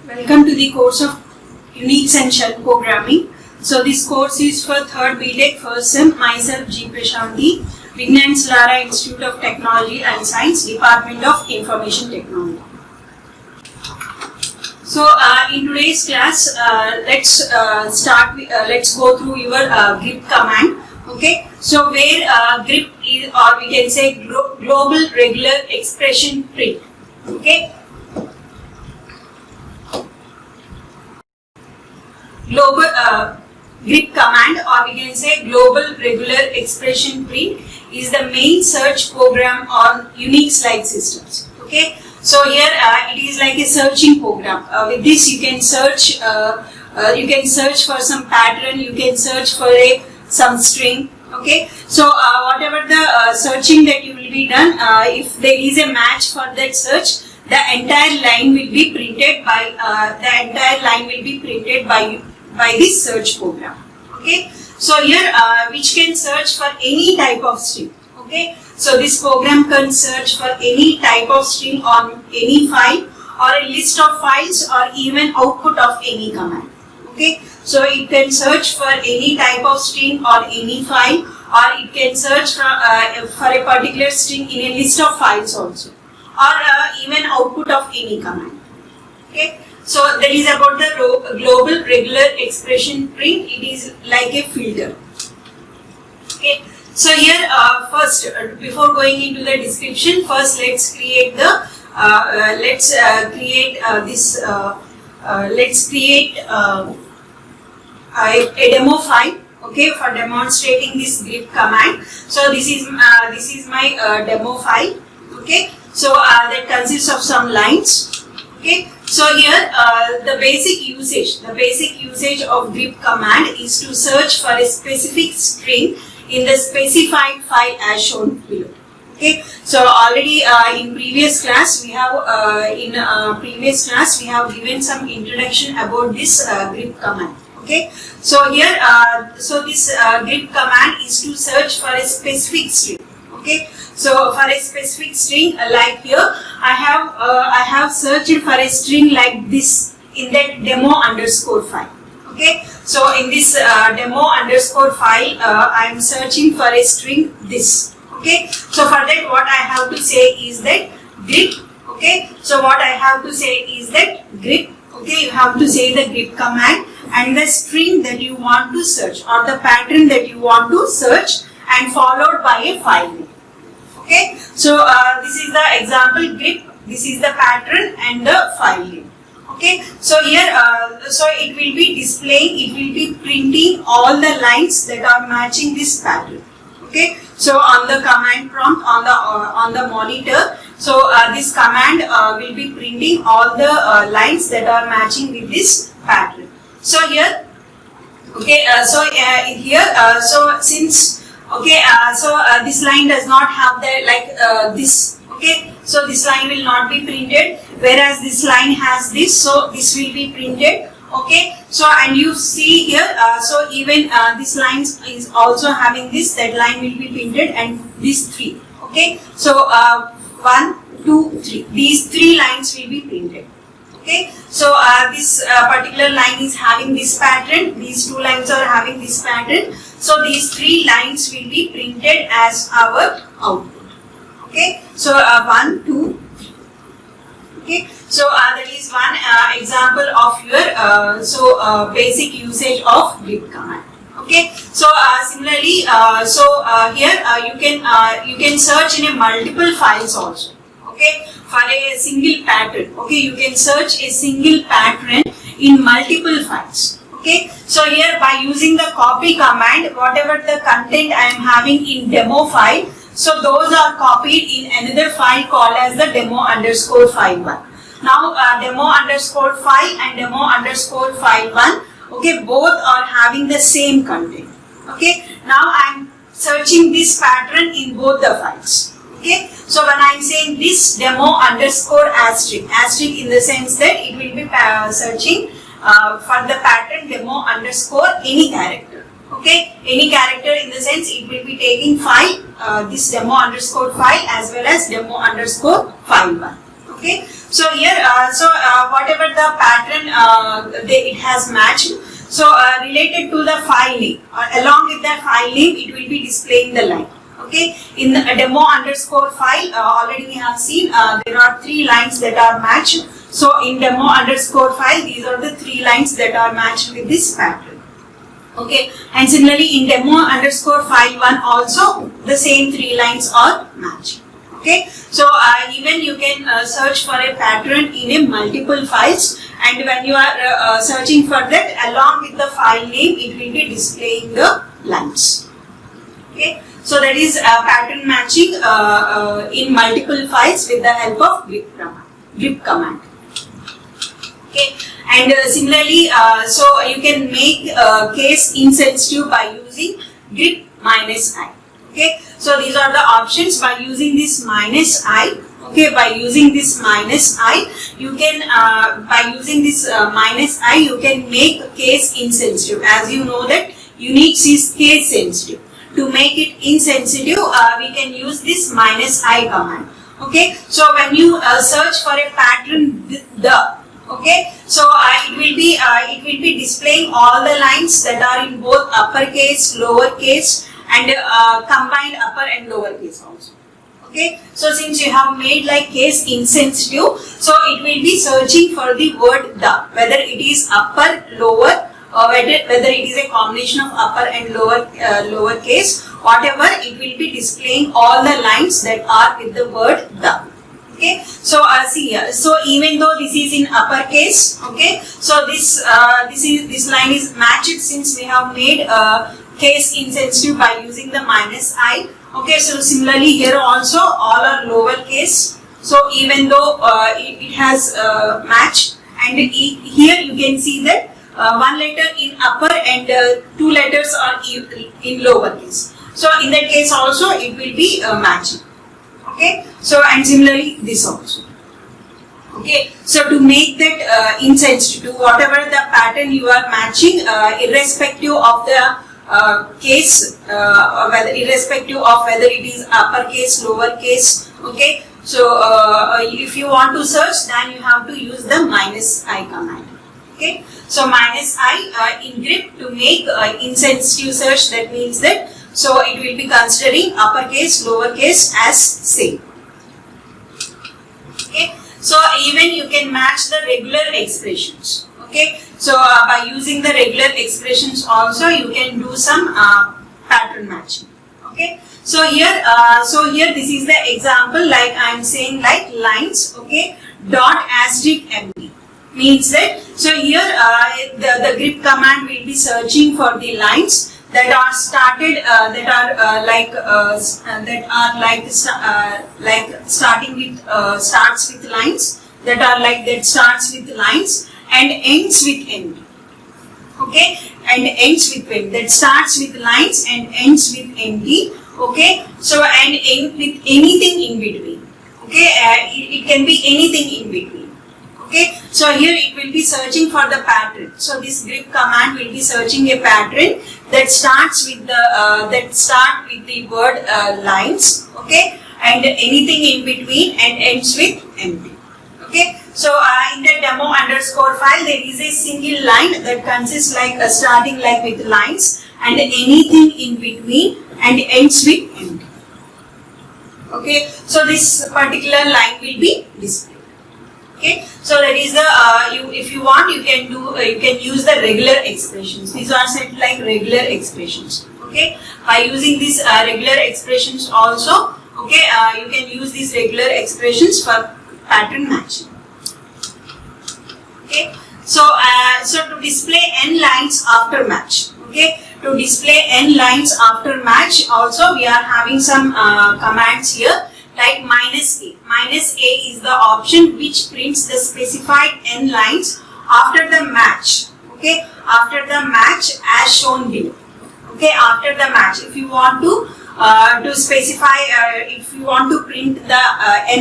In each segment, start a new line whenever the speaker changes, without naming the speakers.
Welcome to the course of Unix and Shell Programming. So this course is for 3rd BTech first sem. Myself G. Prashanti, Vignan Salara Institute of Technology and Science, Department of Information Technology. So in today's class, let's go through your grep command. Okay, so where grep is, or we can say global regular expression print. Okay. Global grep command, or we can say global regular expression print, is the main search program on Unix-like systems. Okay, so here it is like a searching program. With this, you can search. You can search for some pattern. You can search for some string. Okay, so whatever the searching that you will be done, if there is a match for that search, the entire line will be printed by this search program. Okay, so here which can search for any type of string. Okay, so this program can search for any type of string on any file, or a list of files, or even output of any command. Okay, so it can search for any type of string or any file, or it can search for a particular string in a list of files also, or even output of any command. Okay, so that is about the global regular expression print. It is like a filter. Okay, so here first, before going into the description, first let's create the a demo file. Okay, for demonstrating this grep command. So this is my demo file. Okay, so that consists of some lines. Okay, so here the basic usage of grep command is to search for a specific string in the specified file as shown below. Okay, so already in previous class we have given some introduction about this grep command. Okay, so here this grep command is to search for a specific string. Okay, so for a specific string, like here, I have searched for a string like this in that demo underscore file. Okay, so in this demo underscore file, I am searching for a string this. Okay, so for that, what I have to say is that grep. Okay, so what I have to say is that grep. Okay, you have to say the grep command and the string that you want to search, or the pattern that you want to search, and followed by a file name. Okay, so this is the example grep, this is the pattern and the file name. Okay, so here so it will be printing all the lines that are matching this pattern. Okay, so on the command prompt on the monitor, so this command will be printing all the lines that are matching with this pattern. So here, okay, this line does not have the this. Okay, so this line will not be printed, whereas this line has this, so this will be printed. Okay, so and you see here, so even this line is also having this, that line will be printed, and these three. Okay, so 1, 2, 3, these three lines will be printed. Okay, so this particular line is having this pattern, these two lines are having this pattern, so these three lines will be printed as our output. Okay, so 1, 2, 3. Okay, so that is one example of your basic usage of grep command. Okay, so similarly, here you can search in a multiple files also. Okay, for a single pattern. Okay, you can search a single pattern in multiple files. Okay, so here by using the copy command, whatever the content I am having in demo file, so those are copied in another file called as the demo underscore file 1. Now demo underscore file and demo underscore file 1, okay, both are having the same content. Okay, now I am searching this pattern in both the files. Okay, so when I am saying this demo underscore asterisk in the sense that it will be searching for the pattern demo underscore any character. Okay, any character in the sense it will be taking file, this demo underscore file as well as demo underscore file 1. Okay, so here, whatever the pattern it has matched, so related to the file name, along with the file name, it will be displaying the line. Okay, in the demo underscore file, already we have seen there are 3 lines that are matched. So in demo underscore file, these are the 3 lines that are matched with this pattern. Okay, and similarly in demo underscore file 1 also, the same 3 lines are matched. Okay, so even you can search for a pattern in a multiple files, and when you are searching for that, along with the file name, it will be displaying the lines. Okay, so that is pattern matching in multiple files with the help of grep command. Okay, and similarly, so you can make case insensitive by using grep -i. Okay, so these are the options. By using this -i, okay, by using this -i, you can -i, you can make case insensitive. As you know that Unix is case sensitive. To make it insensitive, we can use this -i command. Okay, so when you search for a pattern, okay, so it will be displaying all the lines that are in both uppercase, lowercase, and combined upper and lower case also. Okay, so since you have made like case insensitive, so it will be searching for the word the, whether it is upper, lower, or whether it is a combination of upper and lower case, whatever, it will be displaying all the lines that are with the word the. Okay, so see here, so even though this is in uppercase, okay, so this line is matched since we have made case insensitive by using the -i. Okay, so similarly here also all are lower case, so even though it has matched, and here you can see that 1 letter in upper and 2 letters are in lower case. So in that case also it will be matching. Okay, so and similarly this also. Okay, so to make that insensitive, whatever the pattern you are matching, irrespective of the case, irrespective of whether it is uppercase, lowercase. Okay, so if you want to search, then you have to use the -i command. Okay, so -i in grep to make insensitive search, that means that so it will be considering uppercase, lowercase as same. Okay, so even you can match the regular expressions. Okay, so by using the regular expressions also you can do some pattern matching. Okay, so here this is the example, like I am saying, like lines. Okay, dot asterisk empty means that, so here the grep command will be searching for the lines that are started starting with starts with lines that are like that starts with lines and ends with empty. Okay, and ends with empty, that starts with lines and ends with empty. Okay, so and end with anything in between. Okay, it can be anything in between. Okay, so here it will be searching for the pattern. So this grep command will be searching a pattern that starts with the word lines. Okay, and anything in between and ends with empty. Okay, so in the demo underscore file there is a single line that consists like starting like with lines and anything in between and ends with empty. Okay, so this particular line will be displayed. Okay, so that is the if you want you can use the regular expressions. These are set like regular expressions. Okay, by using these regular expressions also, okay, you can use these regular expressions for pattern matching. Okay, so to display n lines after match. Okay, to display n lines after match also we are having some commands here. Like -a is the option which prints the specified n lines after the match. Okay, after the match as shown below. Okay, after the match, if you want to specify, if you want to print the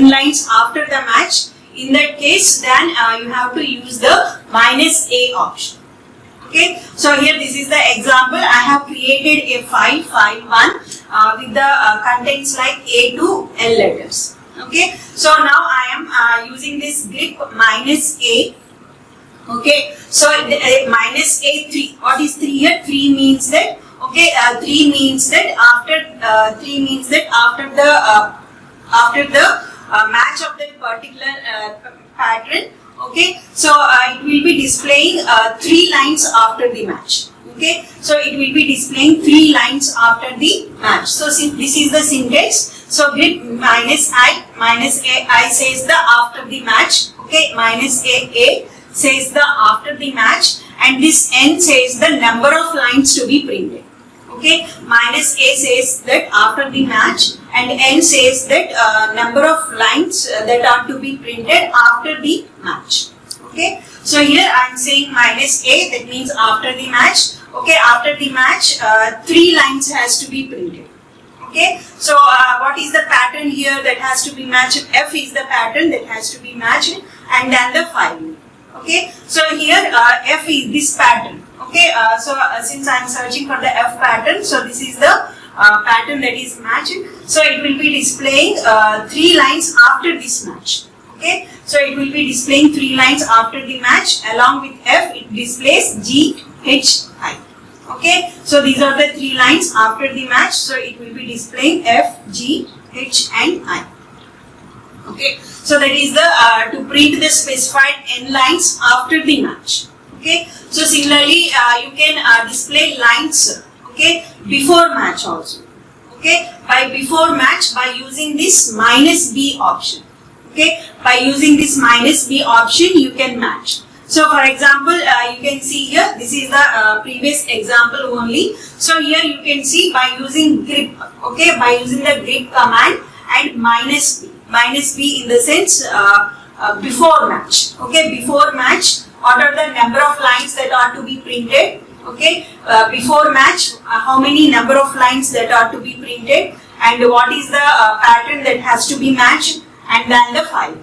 n lines after the match, in that case then you have to use the -a option. Okay, so here this is the example. I have created a file 1 with the contents like A to L letters. Okay, so now I am using this grip minus A. Okay, so minus A 3. What is 3 here? 3 means that, okay, 3 means that after the match of that particular pattern, okay, so it will be displaying 3 lines after the match. Okay, so it will be displaying 3 lines after the match. So this is the syntax. So grip minus A says the after the match. Okay, minus A says the after the match, and this N says the number of lines to be printed. Okay, minus A says that after the match, and N says that number of lines that are to be printed after the match. Okay, so here I am saying minus A, that means after the match. Okay, after the match, 3 lines has to be printed. Okay, so what is the pattern here that has to be matched? F is the pattern that has to be matched, and then the file. Okay, so here F is this pattern. Okay, so since I am searching for the F pattern, so this is the pattern that is matched. So it will be displaying 3 lines after this match. Okay, so it will be displaying 3 lines after the match. Along with F, it displays G, H, I. Okay, so these are the 3 lines after the match. So it will be displaying F, G, H, and I. Okay, so that is the to print the specified N lines after the match. Okay, so similarly you can display lines, okay, before match also. Okay, by before match, by using this minus B option. Okay, by using this minus B option, you can match. So for example, you can see here, this is the previous example only. So here you can see by using grip, okay, by using the grip command and minus B in the sense before match. Okay, before match, what are the number of lines that are to be printed? Okay, before match, how many number of lines that are to be printed, and what is the pattern that has to be matched, and then the file.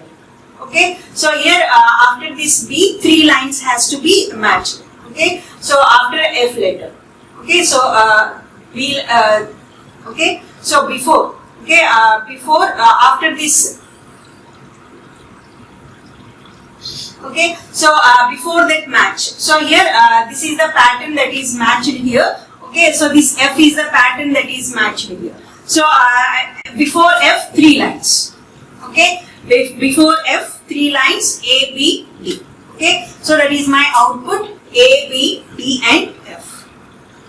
Okay, so here after this B, 3 lines has to be matched. Okay, so after F letter. Okay, so okay, so before. Okay, after this. Okay, so before that match. So here this is the pattern that is matched here. Okay, so this F is the pattern that is matched here. So before F, 3 lines. Okay, before F, 3 lines A, B, D. Okay, so that is my output A, B, D, and F.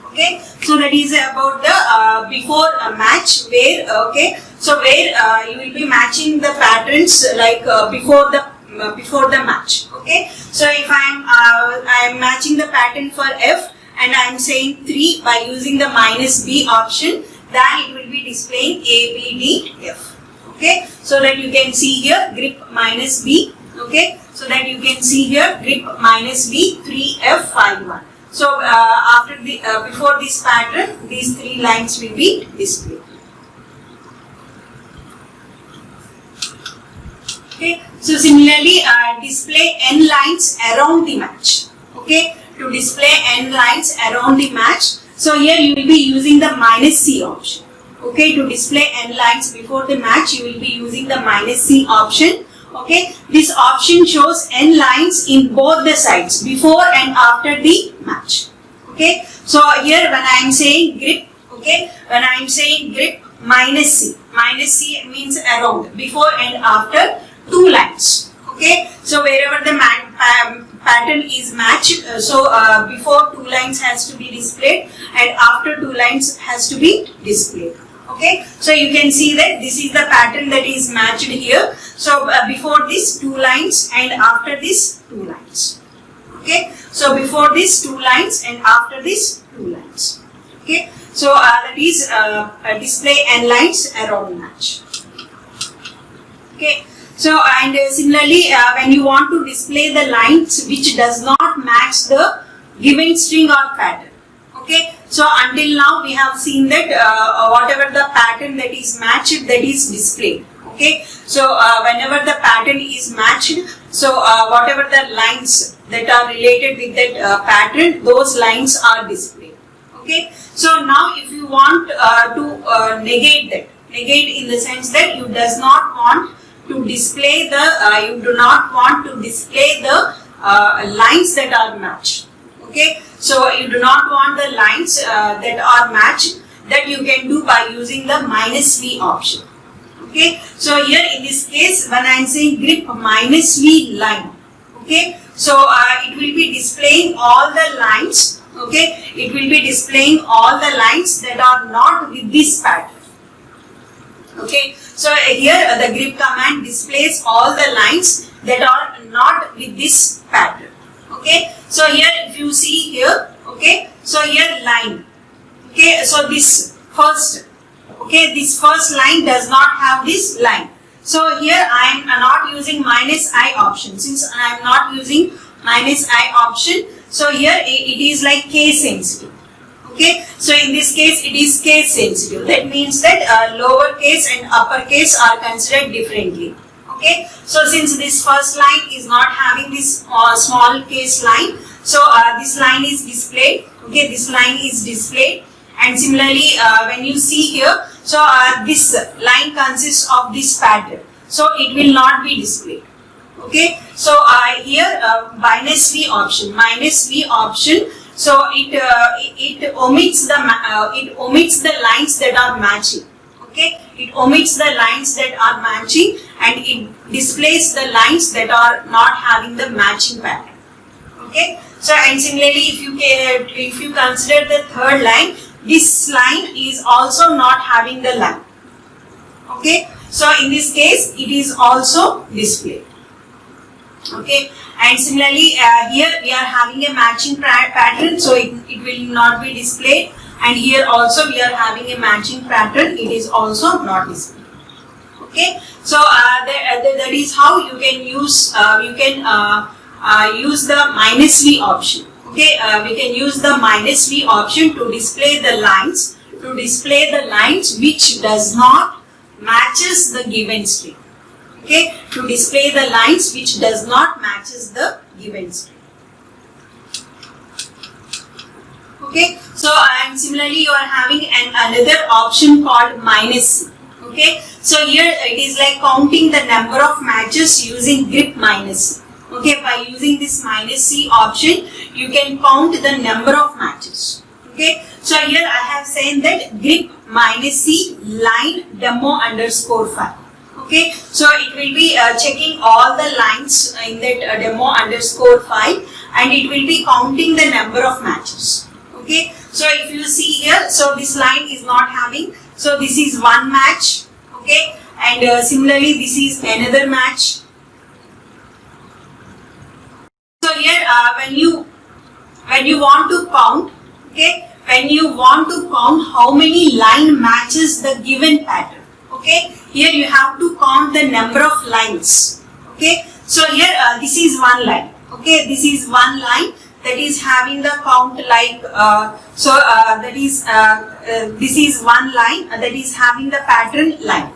Okay, so that is about the before a match where, okay, so where you will be matching the patterns like before the match. Okay, so if I am matching the pattern for F and I am saying 3 by using the minus B option, then it will be displaying A, B, D, F. Okay, so that you can see here grip minus B. Okay, so that you can see here grip minus B, 3F, 5, 1. So after the before this pattern, these 3 lines will be displayed. Okay, so similarly display N lines around the match. Okay, to display N lines around the match, so here you will be using the minus C option. Okay, to display N lines before the match, you will be using the minus C option. Okay, this option shows N lines in both the sides, before and after the match. Okay, so here when I am saying grip, okay, when I am saying grip minus C means around, before and after 2 lines. Okay, so wherever the pattern is matched, so before 2 lines has to be displayed and after 2 lines has to be displayed. Okay, so you can see that this is the pattern that is matched here. So before this 2 lines and after this 2 lines. Okay, so before this 2 lines and after this 2 lines. Okay, so that is display N lines around match. Okay, so and similarly when you want to display the lines which does not match the given string or pattern. Okay, so until now we have seen that whatever the pattern that is matched, that is displayed. Okay, so whenever the pattern is matched, so whatever the lines that are related with that pattern, those lines are displayed. Okay, so now if you want to negate that, negate in the sense that you does not want to display the, you do not want to display the lines that are matched. Okay, so you do not want the lines that are matched, that you can do by using the -V option. Okay, so here in this case, when I am saying grep -V line, okay, so it will be displaying all the lines. Okay, it will be displaying all the lines that are not with this pattern. Okay, so here the grep command displays all the lines that are not with this pattern. Okay, so here if you see here, okay, so here line. Okay, so this first, okay, this first line does not have this line. So here I am not using -I option. Since I am not using -I option, so here it is like case sensitive. Okay, so in this case it is case sensitive. That means that lower case and upper case are considered differently. Okay, so since this first line is not having this small case line, so this line is displayed. Okay, this line is displayed, and similarly when you see here, so this line consists of this pattern, so it will not be displayed. Okay, so here -V option, so it omits the lines that are matching. Okay, it omits the lines that are matching and it displays the lines that are not having the matching pattern. Okay, so and similarly if you consider the third line, this line is also not having the line. Okay, so in this case it is also displayed. Okay, and similarly here we are having a matching pattern, so it will not be displayed, and here also we are having a matching pattern, it is also not displayed. Okay, so that is how you can use use the -V option. Okay, we can use the -V option to display the lines which does not matches the given string. Okay, to display the lines which does not matches the given string. Okay, so and similarly you are having another option called -C. Okay, so here it is like counting the number of matches using grep -C. Okay, by using this -C option, you can count the number of matches. Okay, so here I have said that grep -C line demo _ file. Okay, so it will be checking all the lines in that demo _ file, and it will be counting the number of matches. Okay, so if you see here, so this line is not having, so this is one match. Okay, and similarly this is another match. So here when you want to count, okay, when you want to count how many line matches the given pattern. Okay, here you have to count the number of lines. Okay, so here this is one line. Okay, this is one line that is having the count like this is one line that is having the pattern line.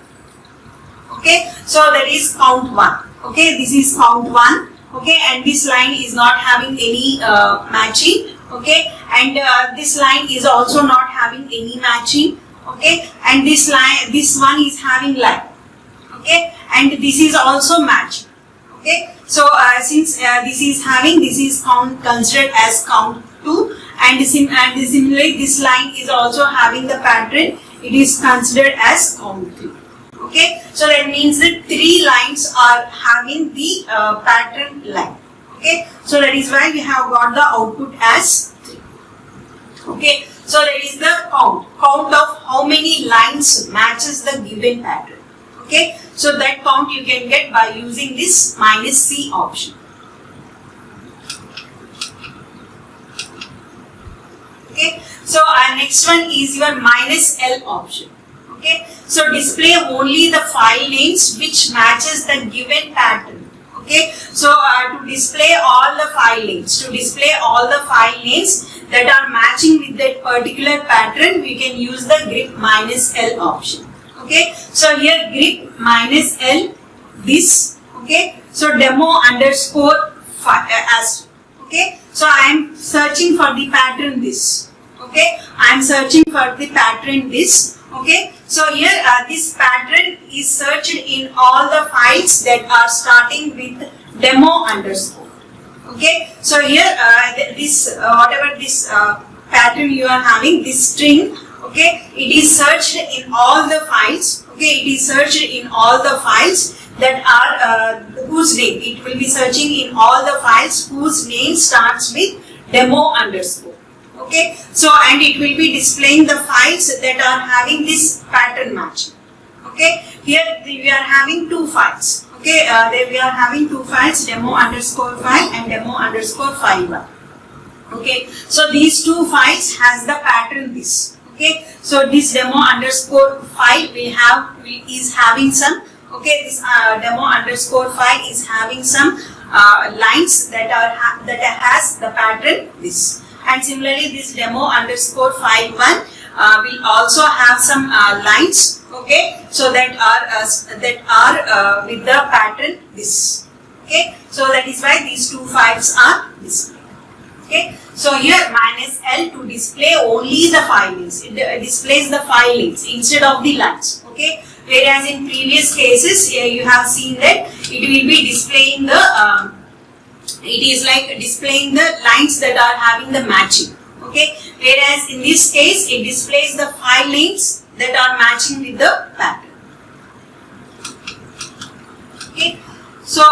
Okay, so that is count 1. Okay, this is count 1. Okay, and this line is not having any matching. Okay, and this line is also not having any matching. Okay, and this one is having line. Okay, and this is also matching. Okay, so since this is having, this is considered as count 2, and similarly this line is also having the pattern, it is considered as count 3. Okay, so that means that 3 lines are having the pattern line. Okay, so that is why we have got the output as 3. Okay, so that is the count of how many lines matches the given pattern. Okay, so that count you can get by using this -C option. Okay, so next one is your -L option. Okay, so display only the file names which matches the given pattern. Okay, so to display all the file names, that are matching with that particular pattern, we can use the grep -L option. Okay, so here grep -L this. Okay, so demo _ as. Okay, so I am searching for the pattern this. Okay, I am searching for the pattern this. Okay, so here this pattern is searched in all the files that are starting with demo underscore. Okay, so here this whatever this pattern you are having, this string, okay, it is searched in all the files. Okay, it is searched in all the files that are whose name, it will be searching in all the files whose name starts with demo underscore. Okay, so and it will be displaying the files that are having this pattern matching. Okay, here we are having two files. Okay, we are having two files, demo underscore file and demo underscore file 1. Okay, so these two files has the pattern this. Okay, so this demo underscore file is having some. Okay, this demo underscore file is having some lines that has the pattern this. And similarly, this demo underscore file 1 will also have some lines, okay, so that are with the pattern this. Okay, so that is why these two files are displayed. Okay, so here -L to display only the file names. It displays the file names instead of the lines. Okay, whereas in previous cases you have seen that it will be displaying the it is like displaying the lines that are having the matching. Okay, whereas in this case it displays the file names that are matching with the pattern. Okay, so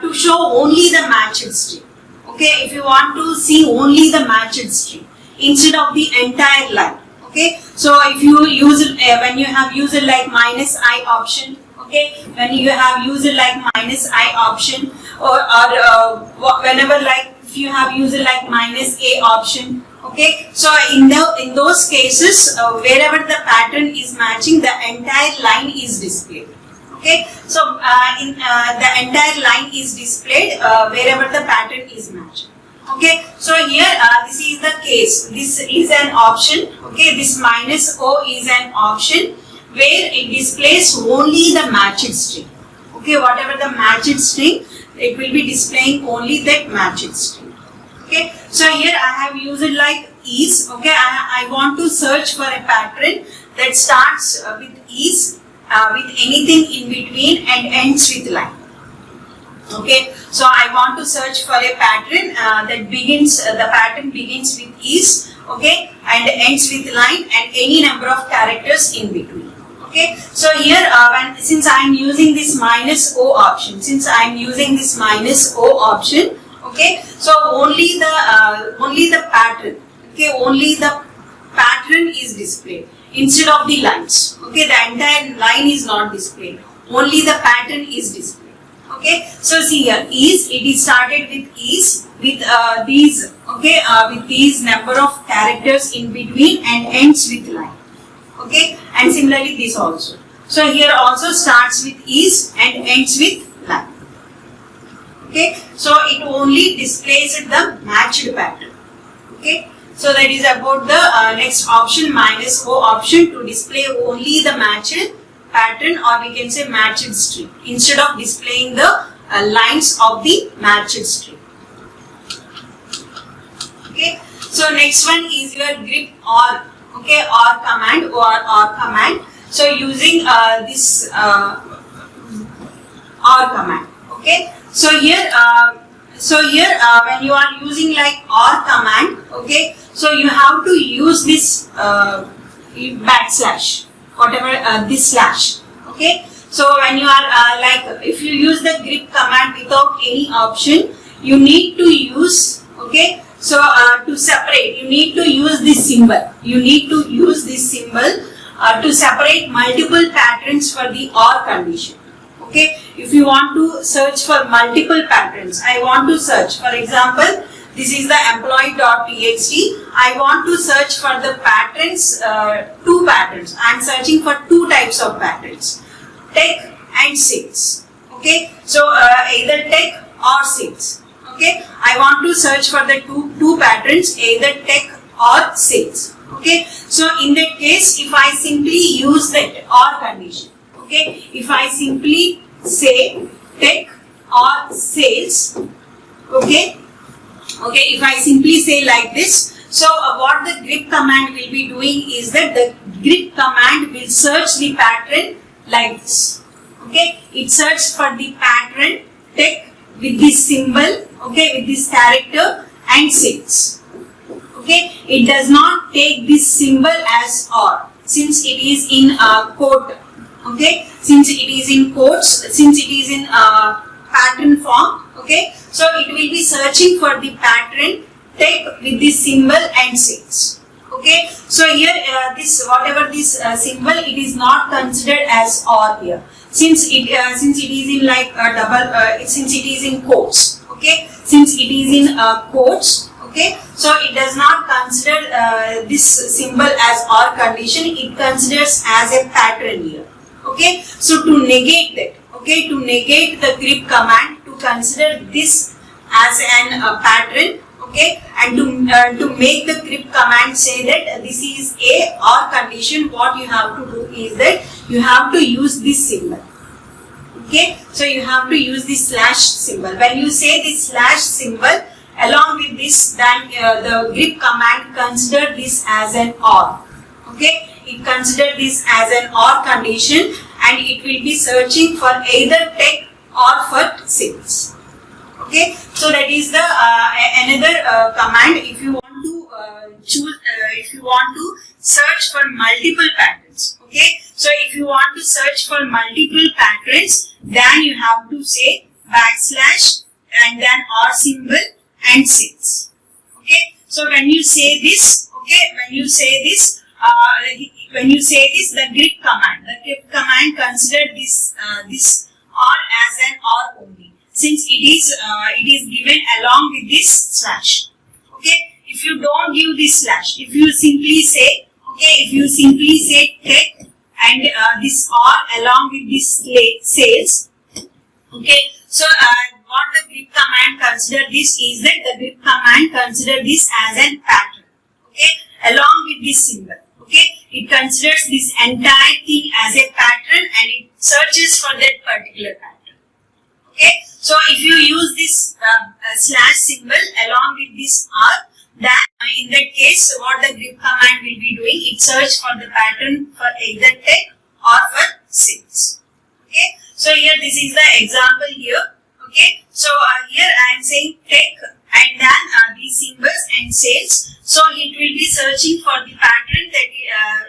to show only the matched string. Okay, if you want to see only the matched string instead of the entire line. Okay, so if you use it when you have used it like -I option. Okay, when you have used it like -I option, or whenever like if you have used it like -A option. Okay, so in those cases wherever the pattern is matching, the entire line is displayed. Okay, so the entire line is displayed wherever the pattern is matching. Okay, so here this is the case. This is an option. Okay, this -O is an option where it displays only the matched string. Okay, whatever the matched string, it will be displaying only that matched string. Okay, so here I have used it like is. Okay, I want to search for a pattern that starts with is with anything in between and ends with line. Okay, so I want to search for a pattern that begins, the pattern begins with is, okay, and ends with line and any number of characters in between. Okay, so here since I am using this -O option, okay, so only the pattern, okay, only the pattern is displayed instead of the lines. Okay, the entire line is not displayed, only the pattern is displayed. Okay, so see here, it is started with with these, okay, with these number of characters in between and ends with line. Okay, and similarly this also. So here also starts with and ends with line. Okay, so it only displays the matched pattern. Okay, so that is about the next option, -O option, to display only the matched pattern, or we can say matched string, instead of displaying the lines of the matched string. Okay, so next one is your grep or. Okay, or command. So using this or command. Okay, so here when you are using like or command, okay, so you have to use this backslash, whatever this slash. Okay, so when you are like if you use the grep command without any option, you need to use, okay. So to separate, you need to use this symbol. To separate multiple patterns for the OR condition. Okay, if you want to search for multiple patterns, I want to search, for example, this is the employee.txt. I want to search for the patterns, two patterns. I am searching for two types of patterns, tech and sales. Okay, so either tech or sales. Okay, I want to search for the two patterns, either tech or sales. Okay, so in that case, if I simply use that OR condition, okay, if I simply say tech or sales, okay, if I simply say like this, so what the grep command will be doing is that the grip command will search the pattern like this. Okay, it searches for the pattern tech with this symbol, okay, with this character and sales. Okay, it does not take this symbol as OR since it is in a quote. Okay, since it is in quotes, since it is in pattern form. Okay, so it will be searching for the pattern tech with this symbol and sales. Okay, so here this whatever this symbol, it is not considered as OR here since it is in like a double since it is in quotes. Okay, since it is in quotes. Okay, so it does not consider this symbol as OR condition. It considers as a pattern here. Okay, so to negate that, okay, to negate the grep command, to consider this as an pattern, okay, and to make the grep command say that this is a OR condition, what you have to do is that you have to use this symbol. Okay, so you have to use the slash symbol. When you say the slash symbol along with this, then the grep command consider this as an OR. Okay, it consider this as an OR condition and it will be searching for either tech or for sales. Okay, so that is the another command. If you want to choose, if you want to search for multiple patterns. Okay, so if you want to search for multiple patterns, then you have to say backslash and then OR symbol and sales. Okay, so when you say this, okay, when you say this, the grep command consider this this OR as an OR only, since it is given along with this slash. Okay, if you don't give this slash, if you simply say, okay, if you simply say tech and this OR along with this sales, okay, so what the grep command consider this is that the grep command consider this as an pattern, okay, along with this symbol. Okay, it considers this entire thing as a pattern and it searches for that particular pattern. Okay, so if you use this slash symbol along with this OR, then in that case what the grep command will be doing, it search for the pattern for either tech or for sales. Okay, so here this is the example here. Okay, so here I am saying tech and then these symbols and sales. So it will be searching for the pattern that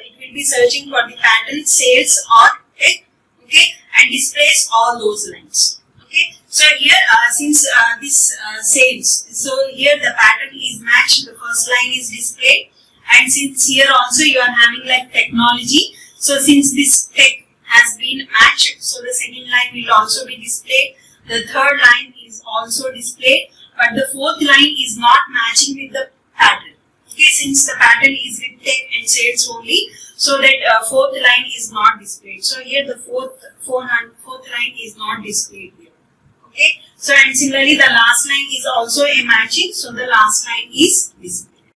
it will be searching for the pattern sales or tech. Okay, and displays all those lines. Okay, so here since this sales, so here the pattern is matched, the first line is displayed, and since here also you are having like technology, so since this tech has been matched, so the second line will also be displayed, the third line is also displayed, but the fourth line is not matching with the pattern. Okay, since the pattern is with tech and sales only, so that fourth line is not displayed. So here the fourth line is not displayed here. Okay, so and similarly the last line is also a matching, so the last line is displayed.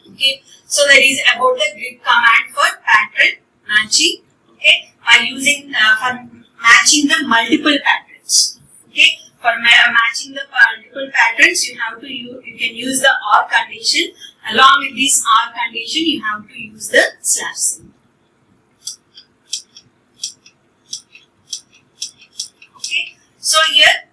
Okay, so that is about the grep command for pattern matching. Okay, by using for matching the multiple patterns. Okay, for matching the multiple patterns, you can use the OR condition. Along with this OR condition, you have to use the slash symbol. Okay, so here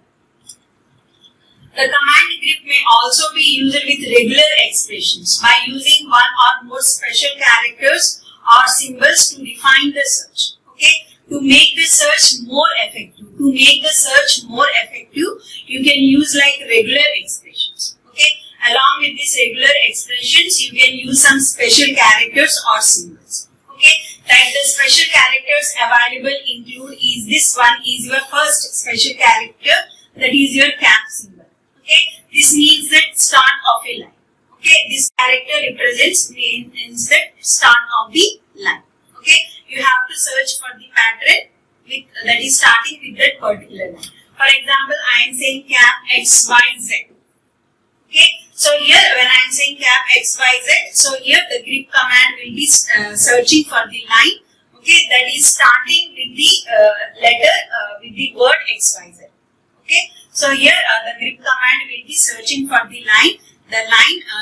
the command grep may also be used with regular expressions by using one or more special characters or symbols to define the search. Okay, to make the search more effective. To make the search more effective, you can use like regular expressions. Okay, along with these regular expressions, you can use some special characters or symbols. Okay, like the special characters available include is this one is your first special character, that is your cap symbol. Okay, this means the start of a line. Okay, this character represents means the start of the line. Okay, you have to search for the pattern with that is starting with that particular line. For example, I am saying cap XYZ. Okay, so here when I am saying cap XYZ, so here the grep command will be searching for the line. Okay, that is starting with the letter with the word XYZ. Okay, so here the grep command will be searching for the line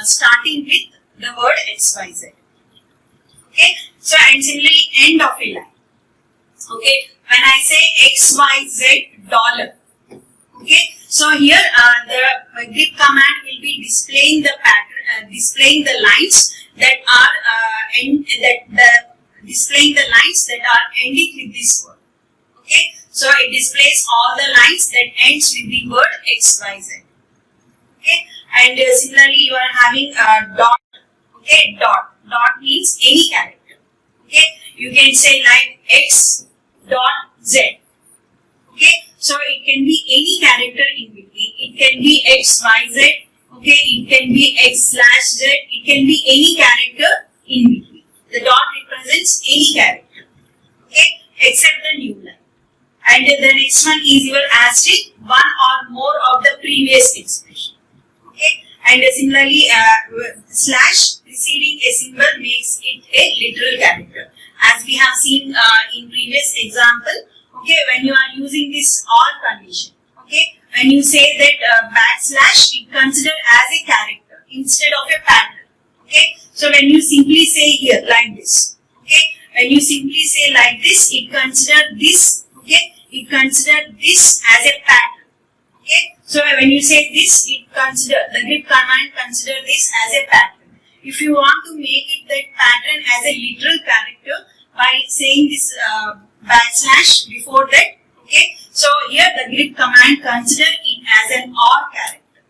starting with the word XYZ. Okay, so and similarly end of a line. Okay, when I say XYZ dollar. Okay, so here the grep command will be displaying the pattern, displaying the lines that are displaying the lines that are ending with this word. Okay, so it displays all the lines that ends with the word XYZ. Okay, and similarly you are having a dot. Okay, dot means any character. Okay, you can say like X dot Z. Okay, so it can be any character in between. It can be X, Y, Z. Okay, it can be X/Z. It can be any character in between. The dot represents any character. Okay, except the new line. And the next one is your asterisk, one or more of the previous expression. Okay, and similarly, slash preceding a symbol makes it a literal character. As we have seen in previous example. Okay, when you are using this OR condition, okay, when you say that backslash, it considered as a character instead of a pattern. Okay, so when you simply say here like this, okay, when you simply say like this, it considered this, okay, it considered this as a pattern. Okay, so when you say this, it consider the grep command consider this as a pattern. If you want to make it that pattern as a literal character by saying this backslash before that, okay, so here the grep command consider it as an OR character.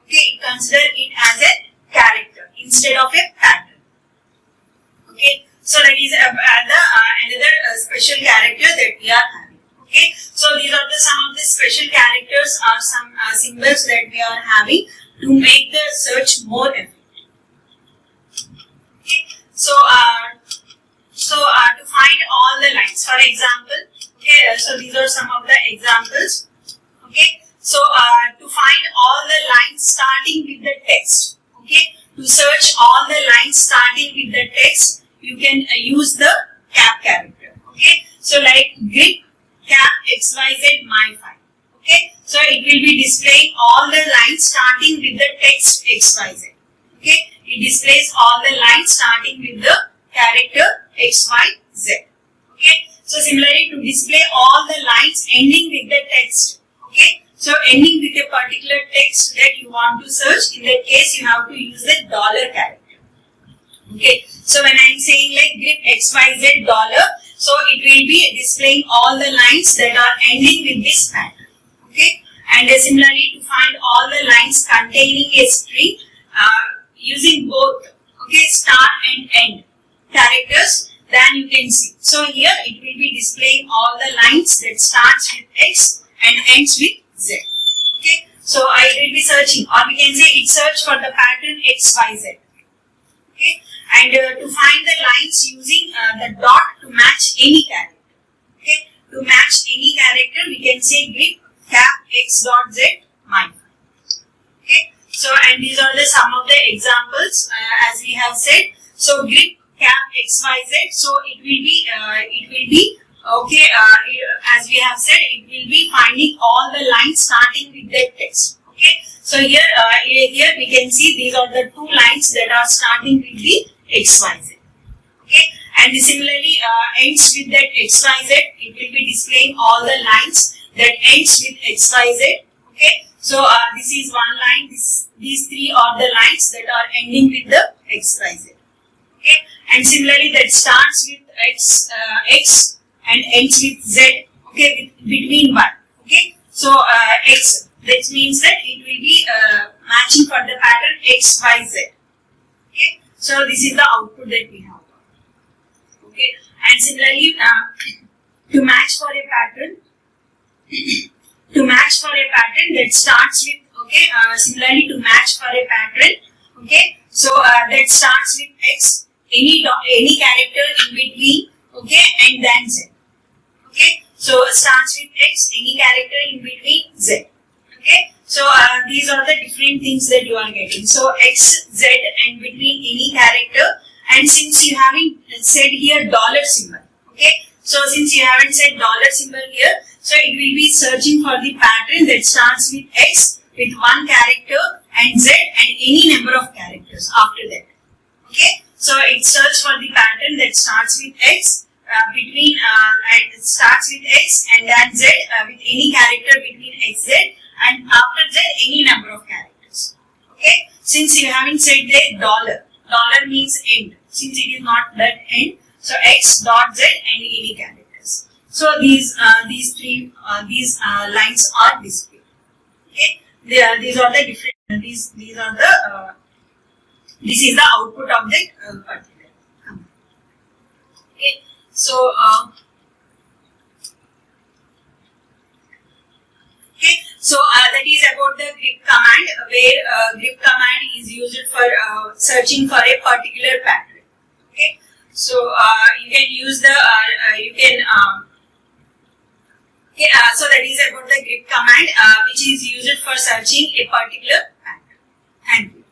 Okay, it consider it as a character instead of a pattern. Okay, so that is another special character that we are having. Okay, so these are some of the special characters or some symbols that we are having to make the search more effective. Okay, so to find all the lines, for example, okay, so these are some of the examples. Okay, so to find all the lines starting with the text, okay, to search all the lines starting with the text, you can use the cap character. Okay, so like grep cap XYZ my file. Okay, so it will be displaying all the lines starting with the text XYZ. Okay, it displays all the lines starting with the character XYZ. Okay, so similarly to display all the lines ending with the text. Okay, so ending with a particular text that you want to search, in that case you have to use the dollar character. Okay, so when I am saying like grep XYZ dollar, so it will be displaying all the lines that are ending with this pattern. Okay, and similarly to find all the lines containing a string using both start and end characters, then you can see. So here it will be displaying all the lines that starts with X and ends with Z. Okay, so I will be searching, or we can say it search for the pattern XYZ. Okay, and to find the lines using the dot to match any character. Okay, to match any character, we can say grep cap X dot Z my. Okay, so and these are the some of the examples as we have said. So grep cap XYZ, so it will be okay, as we have said, it will be finding all the lines starting with that text. Okay, so here we can see these are the two lines that are starting with the XYZ. Okay, and similarly ends with that XYZ, it will be displaying all the lines that ends with XYZ. Okay, so this is one line, these three are the lines that are ending with the XYZ. Okay, and similarly that starts with X and ends with Z, okay, between 1. Okay, so X, that means that it will be matching for the pattern XYZ. Okay, so this is the output that we have. Okay, and similarly to match for a pattern, that starts with, okay, similarly to match for a pattern, okay, so that starts with X, any character in between, okay, and then Z. Okay, so starts with X, any character in between Z. Okay, so these are the different things that you are getting. So X, Z, and between any character, and since you haven't said here dollar symbol, okay, so since you haven't said dollar symbol here, so it will be searching for the pattern that starts with X with one character and Z and any number of characters after that. Okay, So it searches for the pattern that starts with X, and starts with X and then Z, with any character between X, Z, and after Z any number of characters. Okay. Since you haven't said the dollar means end. Since it is not that end, so X dot Z and any characters. So these lines are displayed. Okay. These are the different. These are the. This is the output of the particular command. Okay. So. Okay, so that is about the grep command, where grep command is used for searching for a particular pattern. Okay, so you can use the so that is about the grep command, which is used for searching a particular pattern. Thank you.